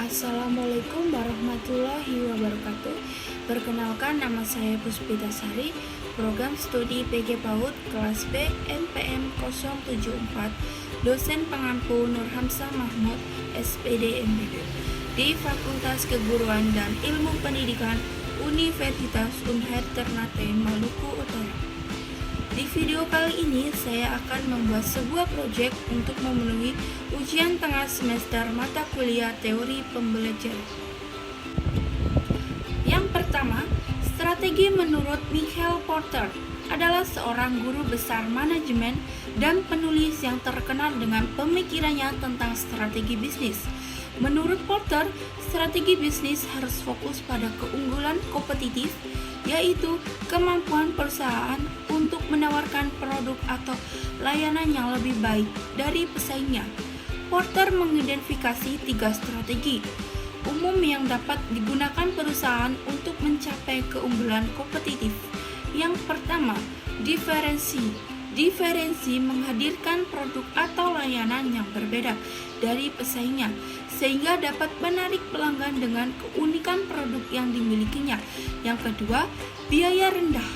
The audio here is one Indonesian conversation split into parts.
Assalamualaikum warahmatullahi wabarakatuh. Perkenalkan, nama saya Puspita Sari, program studi PG PAUD kelas B NPM 074, dosen pengampu Nur Hamzah Mahmud, SPD MPD, di Fakultas Keguruan dan Ilmu Pendidikan Universitas Unhad Ternate, Maluku Utara. Di video kali ini, saya akan membuat sebuah proyek untuk memenuhi ujian tengah semester mata kuliah teori pembelajaran. Yang pertama, strategi menurut Michael Porter adalah seorang guru besar manajemen dan penulis yang terkenal dengan pemikirannya tentang strategi bisnis. Menurut Porter, strategi bisnis harus fokus pada keunggulan kompetitif, yaitu kemampuan perusahaan untuk menawarkan produk atau layanan yang lebih baik dari pesaingnya. Porter mengidentifikasi 3 strategi umum yang dapat digunakan perusahaan untuk mencapai keunggulan kompetitif. Yang pertama, diferensi. Diferensi menghadirkan produk atau layanan yang berbeda dari pesaingnya, sehingga dapat menarik pelanggan dengan keunikan produk yang dimilikinya. Yang kedua, biaya rendah.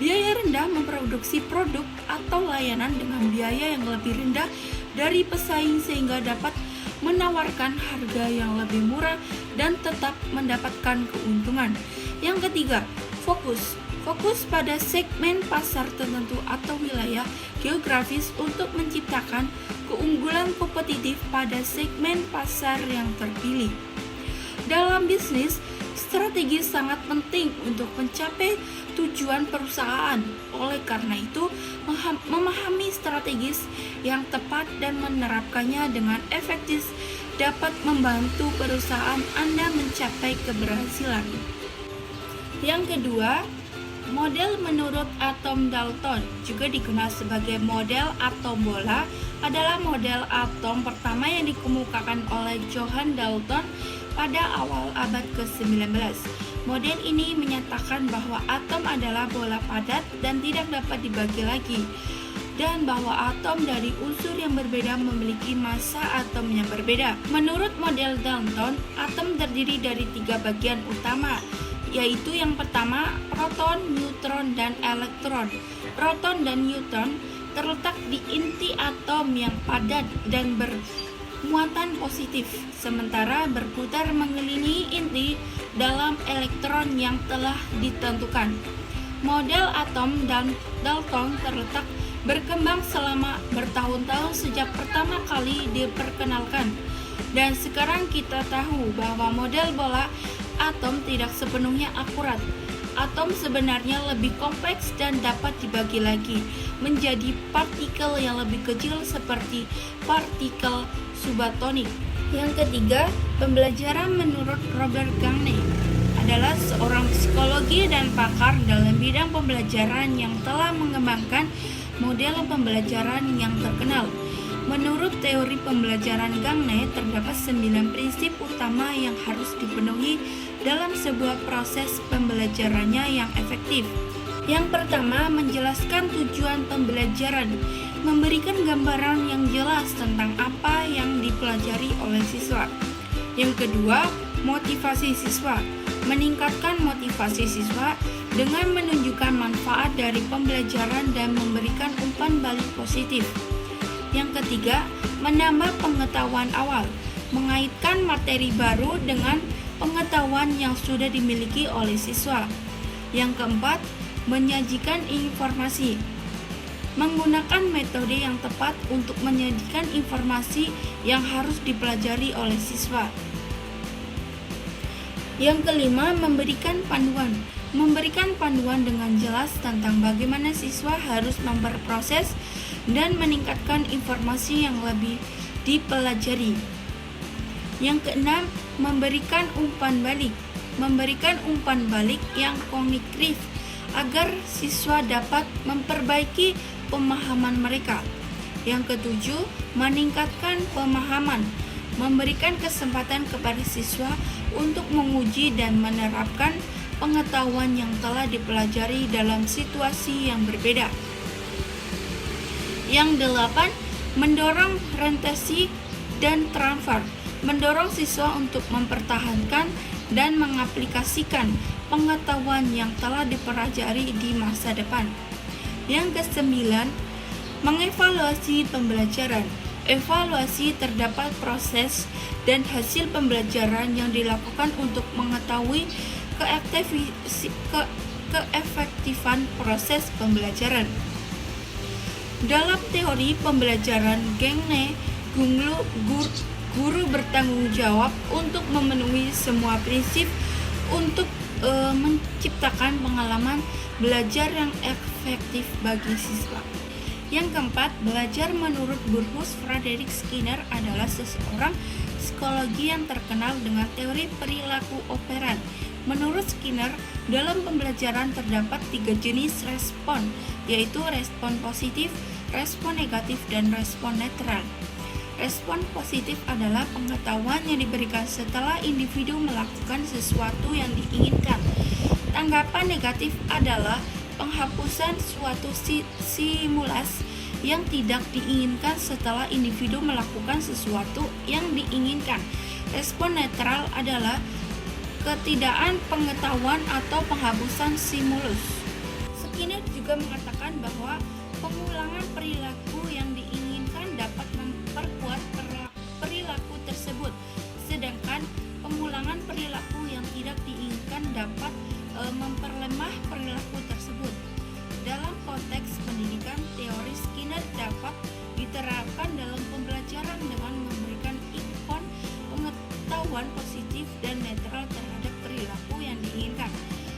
Biaya rendah memproduksi produk atau layanan dengan biaya yang lebih rendah dari pesaing sehingga dapat menawarkan harga yang lebih murah dan tetap mendapatkan keuntungan. Yang ketiga, fokus. Fokus pada segmen pasar tertentu atau wilayah geografis untuk menciptakan keunggulan kompetitif pada segmen pasar yang terpilih. Dalam bisnis, strategi sangat penting untuk mencapai tujuan perusahaan. Oleh karena itu, memahami strategis yang tepat dan menerapkannya dengan efektif dapat membantu perusahaan Anda mencapai keberhasilan. Yang kedua, model menurut atom Dalton, juga dikenal sebagai model atom bola, adalah model atom pertama yang dikemukakan oleh Johann Dalton pada awal abad ke-19. Model ini menyatakan bahwa atom adalah bola padat dan tidak dapat dibagi lagi, dan bahwa atom dari unsur yang berbeda memiliki massa atom yang berbeda. Menurut model Dalton, atom terdiri dari 3 bagian utama, yaitu yang pertama, proton, neutron, dan elektron. Proton dan neutron terletak di inti atom yang padat dan bermuatan positif, sementara berputar mengelilingi inti dalam elektron yang telah ditentukan. Model atom dan Dalton terletak berkembang selama bertahun-tahun sejak pertama kali diperkenalkan, dan sekarang kita tahu bahwa model bola atom tidak sepenuhnya akurat. Atom sebenarnya lebih kompleks dan dapat dibagi lagi menjadi partikel yang lebih kecil seperti partikel subatomic. Yang ketiga, pembelajaran menurut Robert Gagne adalah seorang psikologi dan pakar dalam bidang pembelajaran yang telah mengembangkan model pembelajaran yang terkenal. Menurut teori pembelajaran Gagne, terdapat 9 prinsip utama yang harus dipenuhi dalam sebuah proses pembelajarannya yang efektif. Yang pertama, menjelaskan tujuan pembelajaran, memberikan gambaran yang jelas tentang apa yang dipelajari oleh siswa. Yang kedua, motivasi siswa, meningkatkan motivasi siswa dengan menunjukkan manfaat dari pembelajaran dan memberikan umpan balik positif. Yang ketiga, menambah pengetahuan awal, mengaitkan materi baru dengan pengetahuan yang sudah dimiliki oleh siswa. Yang keempat, menyajikan informasi, menggunakan metode yang tepat untuk menyajikan informasi yang harus dipelajari oleh siswa. Yang kelima, memberikan panduan dengan jelas tentang bagaimana siswa harus memproses dan meningkatkan informasi yang lebih dipelajari. Yang keenam, memberikan umpan balik yang kognitif agar siswa dapat memperbaiki pemahaman mereka. Yang ketujuh, meningkatkan pemahaman, memberikan kesempatan kepada siswa untuk menguji dan menerapkan pengetahuan yang telah dipelajari dalam situasi yang berbeda. Yang 8, mendorong rentesi dan transfer, mendorong siswa untuk mempertahankan dan mengaplikasikan pengetahuan yang telah dipelajari di masa depan. Yang ke-9, mengevaluasi pembelajaran. Evaluasi terdapat proses dan hasil pembelajaran yang dilakukan untuk mengetahui keefektifan proses pembelajaran. Dalam teori pembelajaran Gengne, guru bertanggung jawab untuk memenuhi semua prinsip untuk menciptakan pengalaman belajar yang efektif bagi siswa. Yang keempat, belajar menurut Bruce Frederick Skinner adalah seseorang psikologi yang terkenal dengan teori perilaku operan. Menurut Skinner, dalam pembelajaran terdapat 3 jenis respon, yaitu respon positif, respon negatif, dan respon netral. Respon positif adalah pengetahuan yang diberikan setelah individu melakukan sesuatu yang diinginkan. Tanggapan negatif adalah penghapusan suatu stimulus yang tidak diinginkan setelah individu melakukan sesuatu yang diinginkan. Respon netral adalah ketidakan pengetahuan atau penghapusan stimulus. Skinner juga mengatakan bahwa pengulangan perilaku yang diinginkan dapat memperkuat perilaku tersebut, sedangkan pengulangan perilaku yang tidak diinginkan dapat memperlemah perilaku tersebut. Dalam konteks pendidikan, teori Skinner dapat diterapkan dalam pembelajaran dengan memberikan ikon pengetahuan positif dan netral terhadap perilaku yang diinginkan,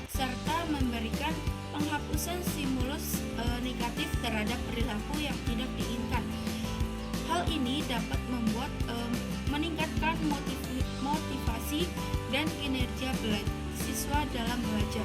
serta memberikan penghapusan stimulus negatif terhadap perilaku yang tidak diinginkan. Hal ini dapat membuat meningkatkan motivasi dan kinerja siswa dalam belajar.